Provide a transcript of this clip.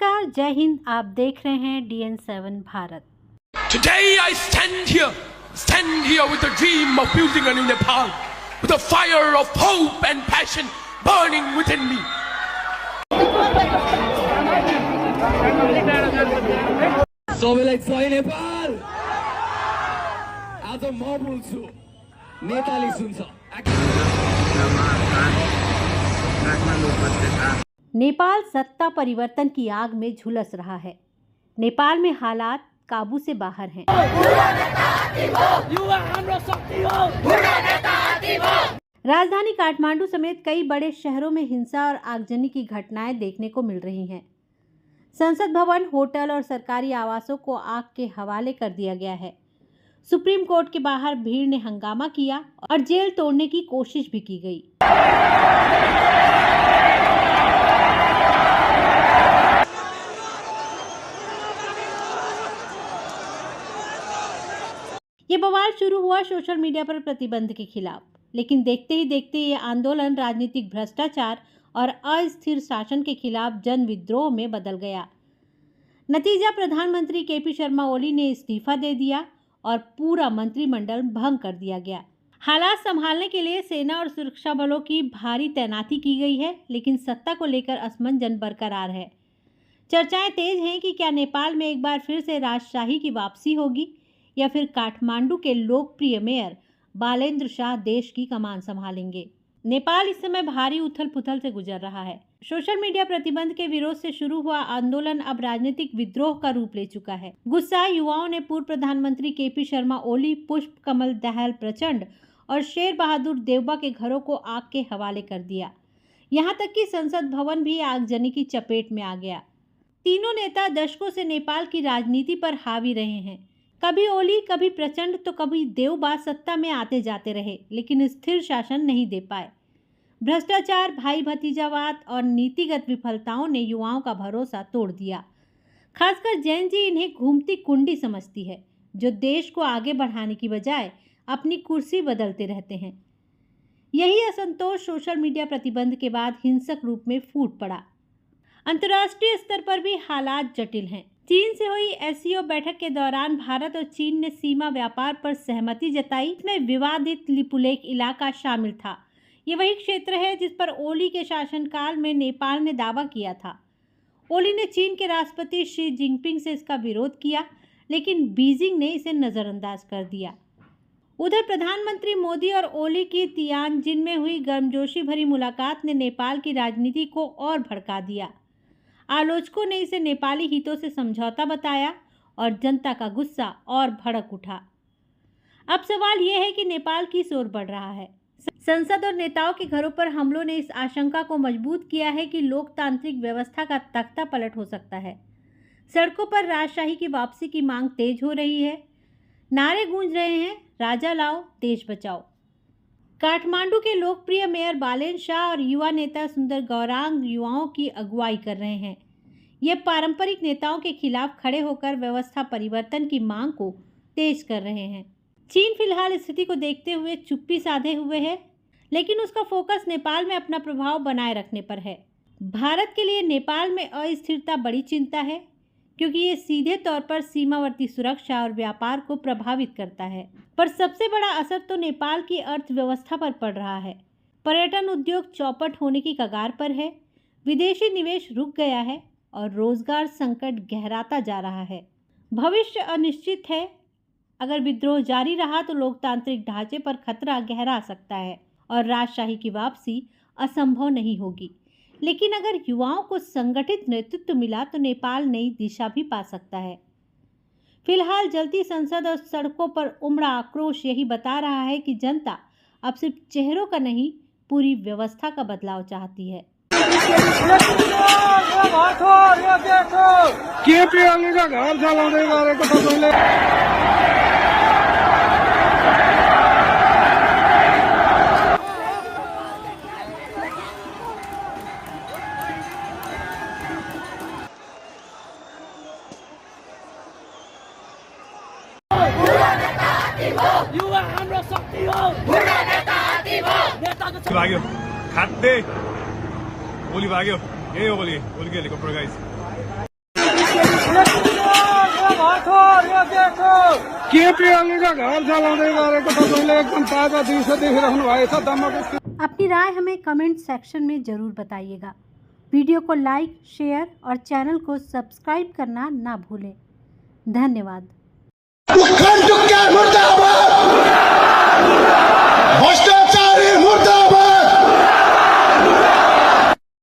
नमस्कार, जय हिंद। आप देख रहे हैं DN7 Bharat. Today I stand here with the dream of building a new Nepal, with a fire of hope and passion burning within me. सबैलाई जय नेपाल। आज म बोल्छु, नेपाली सुन्छ। नेपाल सत्ता परिवर्तन की आग में झुलस रहा है। नेपाल में हालात काबू से बाहर हैं। राजधानी काठमांडू समेत कई बड़े शहरों में हिंसा और आगजनी की घटनाएं देखने को मिल रही हैं। संसद भवन, होटल और सरकारी आवासों को आग के हवाले कर दिया गया है। सुप्रीम कोर्ट के बाहर भीड़ ने हंगामा किया और जेल तोड़ने की कोशिश भी की गई। ये बवाल शुरू हुआ सोशल मीडिया पर प्रतिबंध के खिलाफ, लेकिन देखते ही देखते ये आंदोलन राजनीतिक भ्रष्टाचार और अस्थिर शासन के खिलाफ जन विद्रोह में बदल गया। नतीजा, प्रधानमंत्री KP शर्मा ओली ने इस्तीफा दे दिया और पूरा मंत्रिमंडल भंग कर दिया गया। हालात संभालने के लिए सेना और सुरक्षा बलों की भारी तैनाती की गई है, लेकिन सत्ता को लेकर असमंजस बरकरार है। चर्चाएं तेज हैं कि क्या नेपाल में एक बार फिर से राजशाही की वापसी होगी या फिर काठमांडू के लोकप्रिय मेयर बालेंद्र शाह देश की कमान संभालेंगे। नेपाल इस समय भारी उथल पुथल से गुजर रहा है। सोशल मीडिया प्रतिबंध के विरोध से शुरू हुआ आंदोलन अब राजनीतिक विद्रोह का रूप ले चुका है। गुस्सा युवाओं ने पूर्व प्रधानमंत्री KP शर्मा ओली, पुष्प कमल दहल प्रचंड और शेर बहादुर देवबा के घरों को आग के हवाले कर दिया। यहाँ तक कि संसद भवन भी आगजनी की चपेट में आ गया। तीनों नेता दशकों से नेपाल की राजनीति पर हावी रहे हैं। कभी ओली, कभी प्रचंड तो कभी देवबा सत्ता में आते जाते रहे, लेकिन स्थिर शासन नहीं दे पाए। भ्रष्टाचार, भाई भतीजावाद और नीतिगत विफलताओं ने युवाओं का भरोसा तोड़ दिया। खासकर जैन जी इन्हें घूमती कुंडी समझती है, जो देश को आगे बढ़ाने की बजाय अपनी कुर्सी बदलते रहते हैं। यही असंतोष सोशल मीडिया प्रतिबंध के बाद हिंसक रूप में फूट पड़ा। अंतर्राष्ट्रीय स्तर पर भी हालात जटिल हैं। चीन से हुई SCO बैठक के दौरान भारत और चीन ने सीमा व्यापार पर सहमति जताई। इसमें विवादित लिपुलेख इलाका शामिल था। ये वही क्षेत्र है जिस पर ओली के शासनकाल में नेपाल ने दावा किया था। ओली ने चीन के राष्ट्रपति शी जिनपिंग से इसका विरोध किया, लेकिन बीजिंग ने इसे नज़रअंदाज कर दिया। उधर प्रधानमंत्री मोदी और ओली की तियानजिन में हुई गर्मजोशी भरी मुलाकात ने नेपाल की राजनीति को और भड़का दिया। आलोचकों ने इसे नेपाली हितों से समझौता बताया और जनता का गुस्सा और भड़क उठा। अब सवाल यह है कि नेपाल किस ओर बढ़ रहा है। संसद और नेताओं के घरों पर हमलों ने इस आशंका को मजबूत किया है कि लोकतांत्रिक व्यवस्था का तख्ता पलट हो सकता है। सड़कों पर राजशाही की वापसी की मांग तेज हो रही है। नारे गूंज रहे हैं, राजा लाओ, देश बचाओ। काठमांडू के लोकप्रिय मेयर बालेंद्र शाह और युवा नेता सुंदर गौरांग युवाओं की अगुवाई कर रहे हैं। ये पारंपरिक नेताओं के खिलाफ खड़े होकर व्यवस्था परिवर्तन की मांग को तेज कर रहे हैं। चीन फिलहाल स्थिति को देखते हुए चुप्पी साधे हुए है, लेकिन उसका फोकस नेपाल में अपना प्रभाव बनाए रखने पर है। भारत के लिए नेपाल में अस्थिरता बड़ी चिंता है, क्योंकि ये सीधे तौर पर सीमावर्ती सुरक्षा और व्यापार को प्रभावित करता है। पर सबसे बड़ा असर तो नेपाल की अर्थव्यवस्था पर पड़ रहा है। पर्यटन उद्योग चौपट होने की कगार पर है, विदेशी निवेश रुक गया है और रोजगार संकट गहराता जा रहा है। भविष्य अनिश्चित है। अगर विद्रोह जारी रहा तो लोकतांत्रिक ढांचे पर खतरा गहरा सकता है और राजशाही की वापसी असंभव नहीं होगी। लेकिन अगर युवाओं को संगठित नेतृत्व मिला तो नेपाल नई दिशा भी पा सकता है। फिलहाल जलती संसद और सड़कों पर उमड़ा आक्रोश यही बता रहा है कि जनता अब सिर्फ चेहरों का नहीं, पूरी व्यवस्था का बदलाव चाहती है। युवा हाम्रो शक्ति हो। भाग्यो खाँदै ओली भाग्यो। यही हो ओली, ओलीको हेलिकप्टर गाइस। अपनी राय हमें कमेंट सेक्शन में जरूर बताइएगा। वीडियो को लाइक, शेयर और चैनल को सब्सक्राइब करना ना भूलें। धन्यवाद। भ्रष्टाचारी